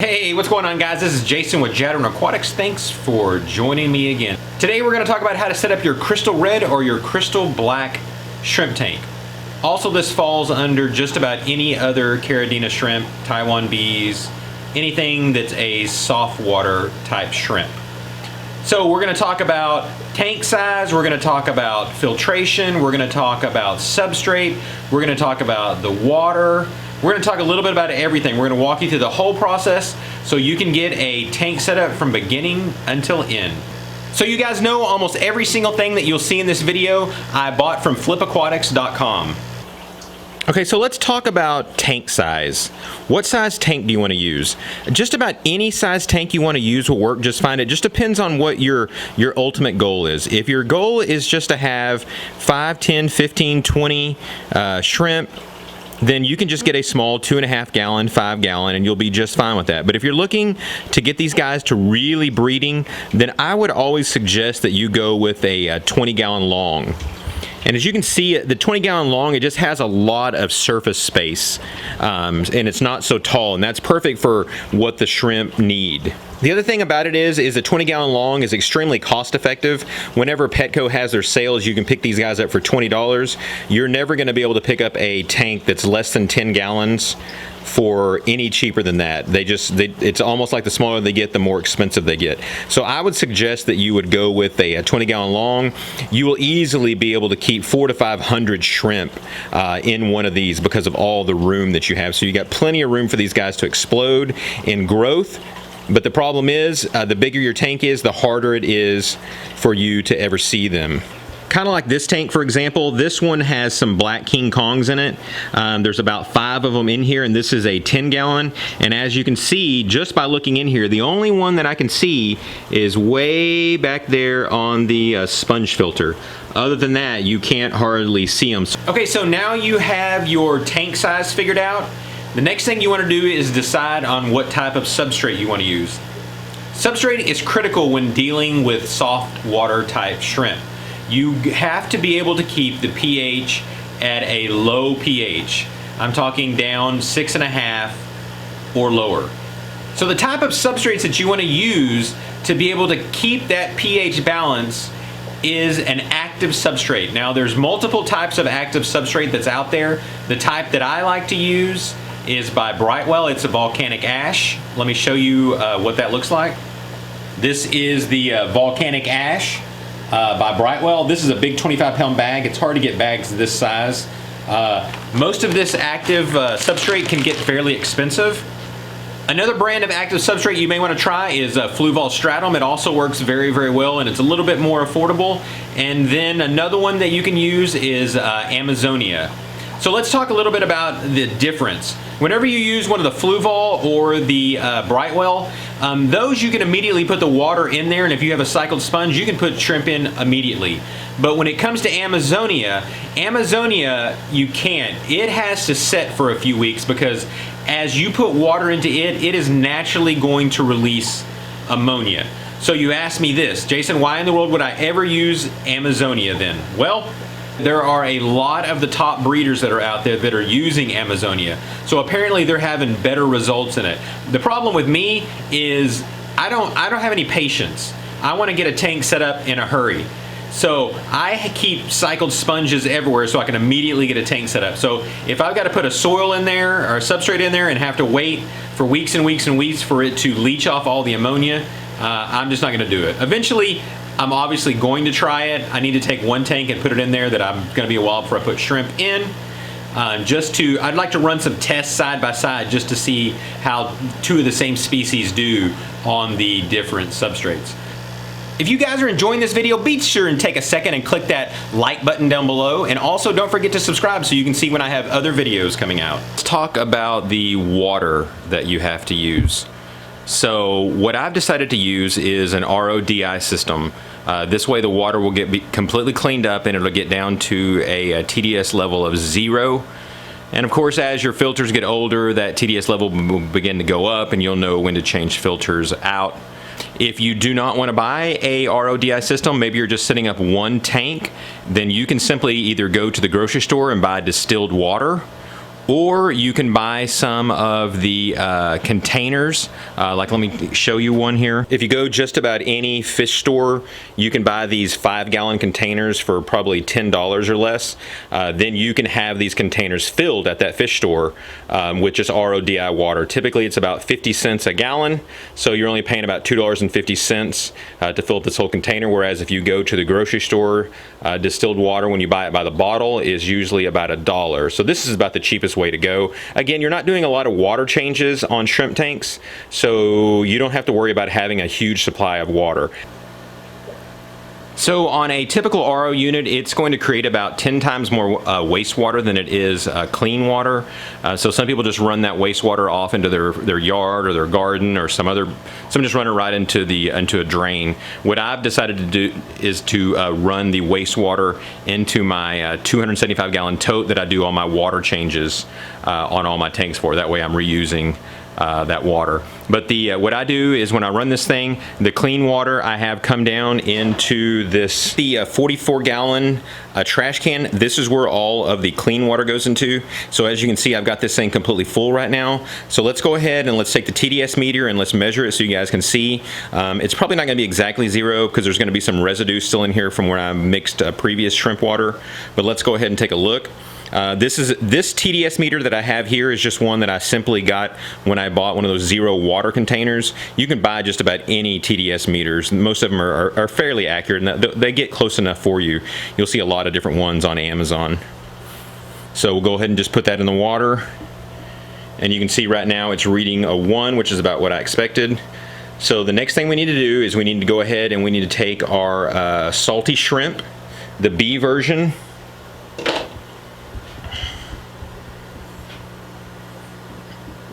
Hey, what's going on, guys? This is Jason with Jadren Aquatics. Thanks for joining me again. Today we're going to talk about how to set up your crystal red or your crystal black shrimp tank. Also, this falls under just about any other caridina shrimp, Taiwan bees, anything that's a soft water type shrimp. So we're going to talk about tank size, we're going to talk about filtration, we're going to talk about substrate, we're going to talk about the water. We're going to talk a little bit about everything. We're going to walk you through the whole process so you can get a tank setup from beginning until end. So you guys know almost every single thing that you'll see in this video I bought from flipaquatics.com. Okay, so let's talk about tank size. What size tank do you want to use? Just about any size tank you want to use will work just fine. It just depends on what your ultimate goal is. If your goal is just to have 5, 10, 15, 20 shrimp, then you can just get a small 2.5 gallon, 5 gallon, and you'll be just fine with that. But if you're looking to get these guys to really breeding, then I would always suggest that you go with a 20 gallon long. And as you can see, the 20 gallon long, it just has a lot of surface space, and it's not so tall, and that's perfect for what the shrimp need. The other thing about it is a 20 gallon long is extremely cost effective. Whenever Petco has their sales, you can pick these guys up for $20. You're never going to be able to pick up a tank that's less than 10 gallons for any cheaper than that. It's almost like the smaller they get, the more expensive they get. So I would suggest that you would go with a 20 gallon long. You will easily be able to keep 400 to 500 shrimp in one of these because of all the room that you have. So you got plenty of room for these guys to explode in growth. But the problem is, the bigger your tank is, the harder it is for you to ever see them. Kind of like this tank, for example. This one has some black King Kongs in it. There's about 5 of them in here, and this is a 10 gallon. And as you can see, just by looking in here, the only one that I can see is way back there on the sponge filter. Other than that, you can't hardly see them. Okay, so now you have your tank size figured out. The next thing you want to do is decide on what type of substrate you want to use. Substrate is critical when dealing with soft water type shrimp. You have to be able to keep the pH at a low pH. I'm talking down 6.5 or lower. So the type of substrates that you want to use to be able to keep that pH balance is an active substrate. Now there's multiple types of active substrate that's out there. The type that I like to use is by Brightwell. It's a volcanic ash. Let me show you what that looks like. This is the volcanic ash by Brightwell. This is a big 25-pound bag. It's hard to get bags this size. Most of this active substrate can get fairly expensive. Another brand of active substrate you may want to try is Fluval Stratum. It also works very, very well, and it's a little bit more affordable. And then another one that you can use is Amazonia. So let's talk a little bit about the difference. Whenever you use one of the Fluval or the Brightwell, those you can immediately put the water in there, and if you have a cycled sponge, you can put shrimp in immediately. But when it comes to Amazonia, you can't. It has to set for a few weeks because as you put water into it, it is naturally going to release ammonia. So you ask me this, Jason, why in the world would I ever use Amazonia then? Well, there are a lot of the top breeders that are out there that are using Amazonia. So apparently they're having better results in it. The problem with me is I don't have any patience. I want to get a tank set up in a hurry. So I keep cycled sponges everywhere so I can immediately get a tank set up. So if I've got to put a soil in there or a substrate in there and have to wait for weeks and weeks and weeks for it to leach off all the ammonia, I'm just not going to do it. Eventually, I'm obviously going to try it. I need to take one tank and put it in there that I'm going to be a while before I put shrimp in. I'd like to run some tests side by side just to see how 2 of the same species do on the different substrates. If you guys are enjoying this video, be sure and take a second and click that like button down below, and also don't forget to subscribe so you can see when I have other videos coming out. Let's talk about the water that you have to use. So what I've decided to use is an RODI system. This way the water will get completely cleaned up and it'll get down to a TDS level of 0. And of course, as your filters get older, that TDS level will begin to go up and you'll know when to change filters out. If you do not want to buy a RODI system, maybe you're just setting up one tank, then you can simply either go to the grocery store and buy distilled water, Or you can buy some of the containers, like let me show you one here. If you go just about any fish store, you can buy these 5-gallon containers for probably $10 or less. Then you can have these containers filled at that fish store with just RODI water. Typically it's about 50 cents a gallon, so you're only paying about $2.50 to fill up this whole container, whereas if you go to the grocery store, distilled water, when you buy it by the bottle, is usually about $1. So this is about the cheapest way to go. Again, you're not doing a lot of water changes on shrimp tanks, so you don't have to worry about having a huge supply of water. So on a typical RO unit, it's going to create about 10 times more wastewater than it is clean water. So some people just run that wastewater off into their yard or their garden, or some just run it right into a drain. What I've decided to do is to run the wastewater into my 275-gallon tote that I do all my water changes on all my tanks for. That way I'm reusing that water. But what I do is when I run this thing, the clean water I have come down into the 44-gallon trash can. This is where all of the clean water goes into. So as you can see, I've got this thing completely full right now. So let's go ahead and let's take the TDS meter and let's measure it so you guys can see. It's probably not going to be exactly 0 because there's going to be some residue still in here from where I mixed previous shrimp water. But let's go ahead and take a look. This TDS meter that I have here is just one that I simply got when I bought one of those 0 water containers. You can buy just about any TDS meters. Most of them are fairly accurate, and they get close enough for you. You'll see a lot of different ones on Amazon. So we'll go ahead and just put that in the water, and you can see right now it's reading a 1, which is about what I expected. So the next thing we need to do is we need to go ahead and we need to take our salty shrimp, the B version.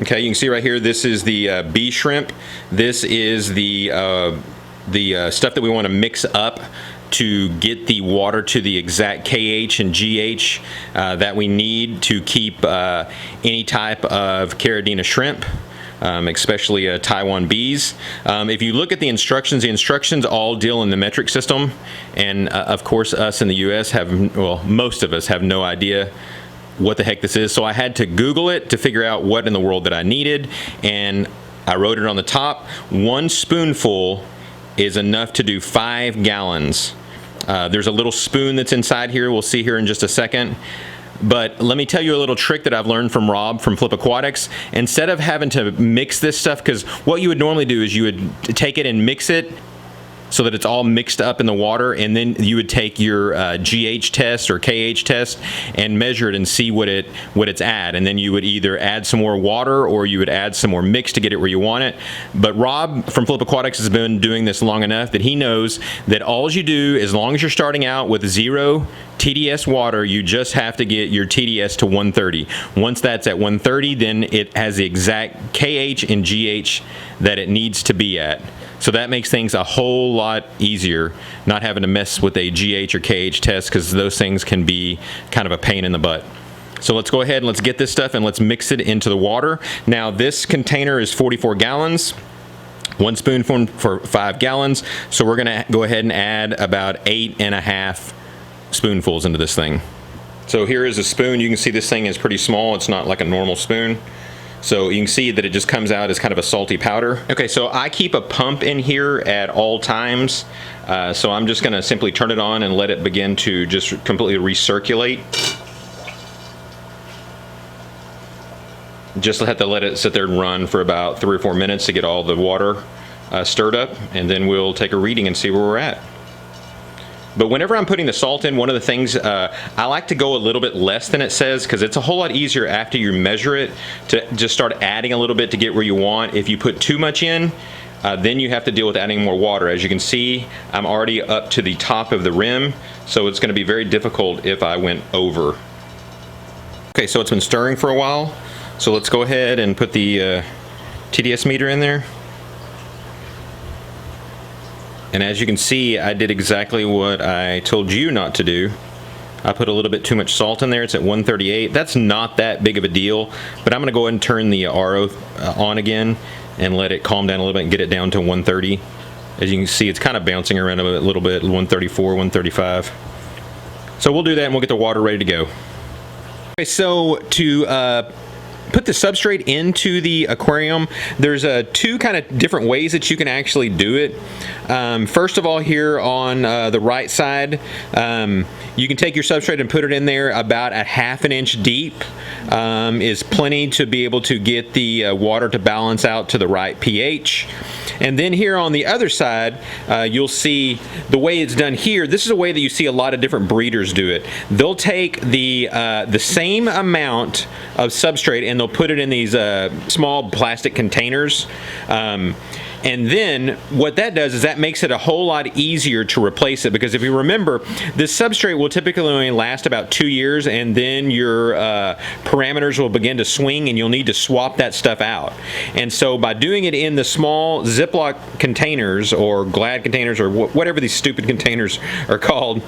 Okay, you can see right here, this is the B shrimp. This is the stuff that we want to mix up to get the water to the exact KH and GH that we need to keep any type of caridina shrimp. Especially Taiwan bees. If you look at the instructions all deal in the metric system, and of course us in the US have, well, most of us have no idea what the heck this is. So I had to Google it to figure out what in the world that I needed, and I wrote it on the top. 1 spoonful is enough to do 5 gallons. There's a little spoon that's inside here, we'll see here in just a second. But let me tell you a little trick that I've learned from Rob from Flip Aquatics. Instead of having to mix this stuff, because what you would normally do is you would take it and mix it so that it's all mixed up in the water, and then you would take your GH test or KH test and measure it and see what it's at, and then you would either add some more water or you would add some more mix to get it where you want it. But Rob from Flip Aquatics has been doing this long enough that he knows that all you do, as long as you're starting out with 0 TDS water, you just have to get your TDS to 130. Once that's at 130, then it has the exact KH and GH that it needs to be at. So that makes things a whole lot easier, not having to mess with a GH or KH test, because those things can be kind of a pain in the butt. So let's go ahead and let's get this stuff and let's mix it into the water. Now this container is 44 gallons. 1 spoonful for 5 gallons. So we're gonna go ahead and add about 8.5 spoonfuls into this thing. So here is a spoon. You can see this thing is pretty small. It's not like a normal spoon. So you can see that it just comes out as kind of a salty powder. Okay, so I keep a pump in here at all times. So I'm just gonna simply turn it on and let it begin to just completely recirculate. Just have to let it sit there and run for about 3 or 4 minutes to get all the water stirred up, and then we'll take a reading and see where we're at. But whenever I'm putting the salt in, one of the things, I like to go a little bit less than it says, because it's a whole lot easier after you measure it to just start adding a little bit to get where you want. If you put too much in, then you have to deal with adding more water. As you can see, I'm already up to the top of the rim, so it's going to be very difficult if I went over. Okay, so it's been stirring for a while, so let's go ahead and put the TDS meter in there. And as you can see, I did exactly what I told you not to do. I put a little bit too much salt in there. It's at 138. That's not that big of a deal, but I'm gonna go ahead and turn the RO on again and let it calm down a little bit and get it down to 130. As you can see, it's kind of bouncing around a little bit, 134, 135. So we'll do that and we'll get the water ready to go. Okay, so to put the substrate into the aquarium, there's two kind of different ways that you can actually do it. First of all, here on the right side, you can take your substrate and put it in there about a ½ inch deep. Is plenty to be able to get the water to balance out to the right pH. And then here on the other side, you'll see the way it's done here. This is a way that you see a lot of different breeders do it. They'll take the same amount of substrate and they'll put it in these small plastic containers. And then what that does is that makes it a whole lot easier to replace it, because if you remember, this substrate will typically only last about 2 years, and then your parameters will begin to swing and you'll need to swap that stuff out. And so by doing it in the small Ziploc containers or Glad containers or whatever these stupid containers are called,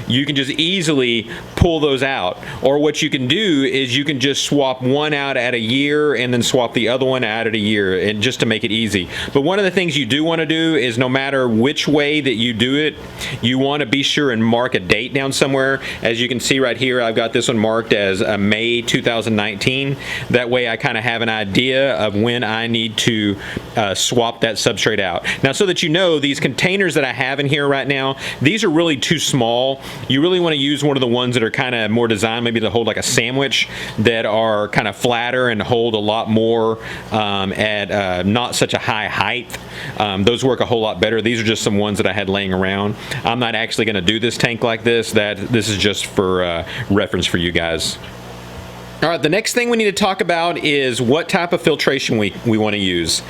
you can just easily pull those out. Or what you can do is you can just swap one out at a year and then swap the other one out at a year, and just to make it easy. But one of the things you do want to do is, no matter which way that you do it, you want to be sure and mark a date down somewhere. As you can see right here, I've got this one marked as May 2019. That way I kind of have an idea of when I need to swap that substrate out. Now, so that you know, these containers that I have in here right now, these are really too small. You really want to use one of the ones that are kind of more designed maybe to hold like a sandwich, that are kind of flatter and hold a lot more at not such a high height. Those work a whole lot better. These are just some ones that I had laying around. I'm not actually going to do this tank like this. This is just for reference for you guys. All right, the next thing we need to talk about is what type of filtration we want to use.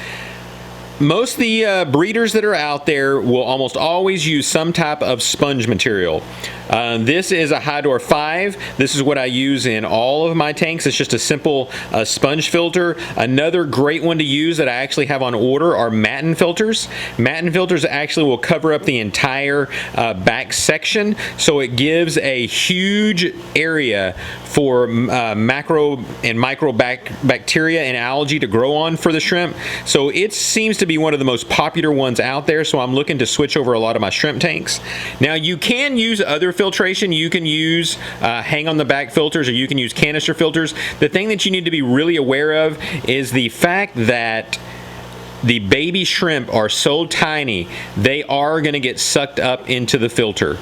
Most of the breeders that are out there will almost always use some type of sponge material. This is a Hydor 5. This is what I use in all of my tanks. It's just a simple sponge filter. Another great one to use that I actually have on order are matten filters. Matten filters actually will cover up the entire back section, so it gives a huge area for macro and micro bacteria and algae to grow on for the shrimp. So it seems to be one of the most popular ones out there, so I'm looking to switch over a lot of my shrimp tanks. Now, you can use other filtration. You can use hang on the back filters, or you can use canister filters. The thing that you need to be really aware of is the fact that the baby shrimp are so tiny, they are going to get sucked up into the filter.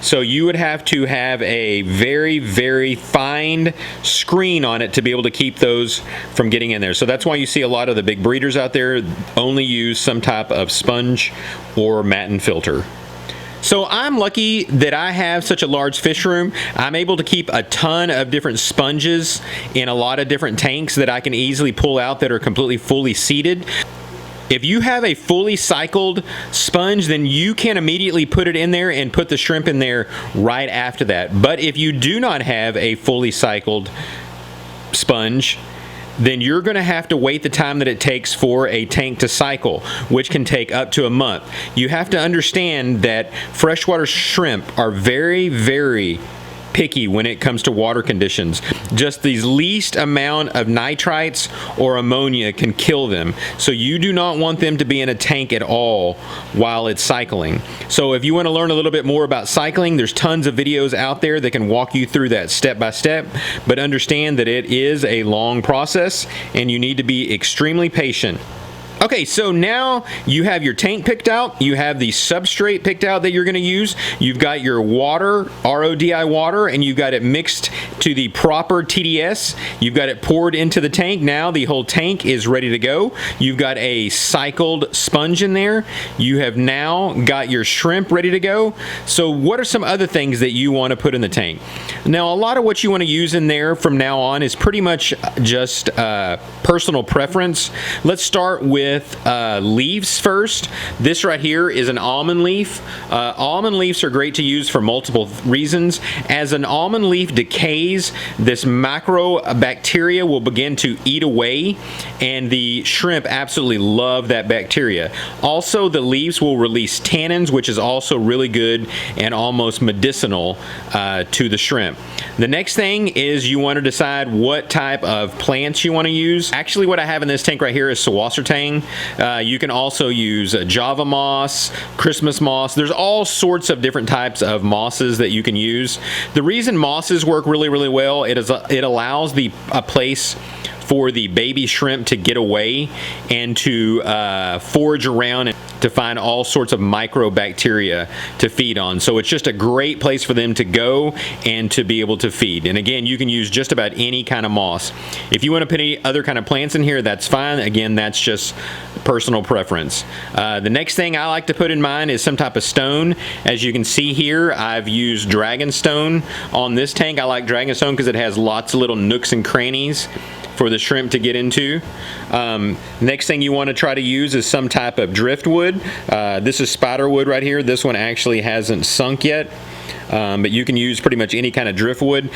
So you would have to have a very, very fine screen on it to be able to keep those from getting in there. So that's why you see a lot of the big breeders out there only use some type of sponge or matten filter. So I'm lucky that I have such a large fish room. I'm able to keep a ton of different sponges in a lot of different tanks that I can easily pull out that are completely fully seated. If you have a fully cycled sponge, then you can immediately put it in there and put the shrimp in there right after that. But if you do not have a fully cycled sponge, then you're going to have to wait the time that it takes for a tank to cycle, which can take up to a month. You have to understand that freshwater shrimp are very, very picky when it comes to water conditions. Just the least amount of nitrites or ammonia can kill them. So you do not want them to be in a tank at all while it's cycling. So if you want to learn a little bit more about cycling, there's tons of videos out there that can walk you through that step by step, but understand that it is a long process and you need to be extremely patient. Okay, so now you have your tank picked out, you have the substrate picked out that you're going to use, you've got your water, RODI water, and you've got it mixed to the proper TDS, you've got it poured into the tank. Now the whole tank is ready to go. You've got a cycled sponge in there. You have now got your shrimp ready to go. So what are some other things that you want to put in the tank? Now, a lot of what you want to use in there from now on is pretty much just personal preference. Let's start with leaves first. This right here is an almond leaf. Almond leaves are great to use for multiple reasons. As an almond leaf decays, this macrobacteria will begin to eat away, and the shrimp absolutely love that bacteria. Also, the leaves will release tannins, which is also really good and almost medicinal to the shrimp. The next thing is you want to decide what type of plants you want to use. Actually, what I have in this tank right here is Sawasser tang. You can also use Java moss, Christmas moss. There's all sorts of different types of mosses that you can use. The reason mosses work really, really well, it allows a place for the baby shrimp to get away and to forage around and to find all sorts of microbacteria to feed on. So it's just a great place for them to go and to be able to feed. And again, you can use just about any kind of moss. If you want to put any other kind of plants in here, that's fine. Again, that's just personal preference. The next thing I like to put in mine is some type of stone. As you can see here, I've used dragonstone on this tank. I like dragonstone because it has lots of little nooks and crannies for the shrimp to get into. Next thing you want to try to use is some type of driftwood. This is spider wood right here. This one actually hasn't sunk yet, but you can use pretty much any kind of driftwood.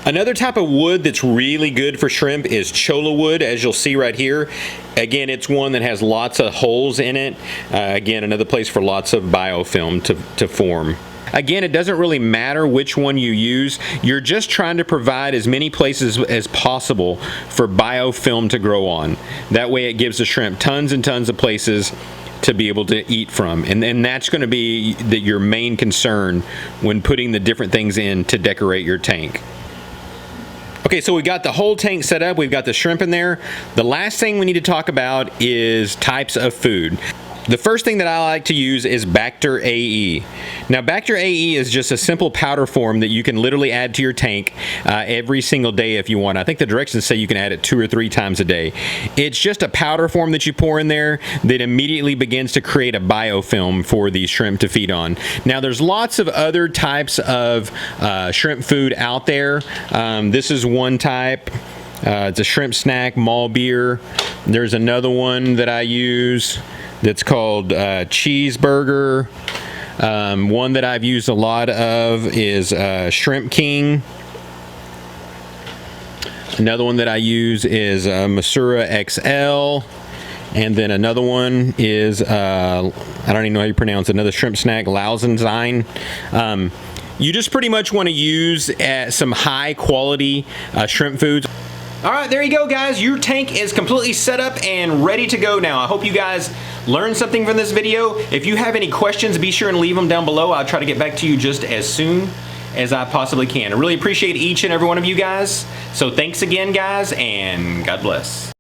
Another type of wood that's really good for shrimp is chola wood, as you'll see right here. Again, it's one that has lots of holes in it. Again, another place for lots of biofilm to form. Again, it doesn't really matter which one you use. You're just trying to provide as many places as possible for biofilm to grow on. That way it gives the shrimp tons and tons of places to be able to eat from. And that's going to be your main concern when putting the different things in to decorate your tank. Okay, so we got the whole tank set up. We've got the shrimp in there. The last thing we need to talk about is types of food. The first thing that I like to use is Bacter AE. Now, Bacter AE is just a simple powder form that you can literally add to your tank every single day if you want. I think the directions say you can add it 2 or 3 times a day. It's just a powder form that you pour in there that immediately begins to create a biofilm for the shrimp to feed on. Now, there's lots of other types of shrimp food out there. This is one type. It's a shrimp snack, mall beer. There's another one that I use that's called cheeseburger. One that I've used a lot of is Shrimp King. Another one that I use is Masura XL. And then another one is, I don't even know how you pronounce it, another shrimp snack, Lausenzine. You just pretty much want to use some high quality shrimp foods. All right, there you go, guys. Your tank is completely set up and ready to go now. I hope you guys learned something from this video. If you have any questions, be sure and leave them down below. I'll try to get back to you just as soon as I possibly can. I really appreciate each and every one of you guys. So thanks again, guys, and God bless.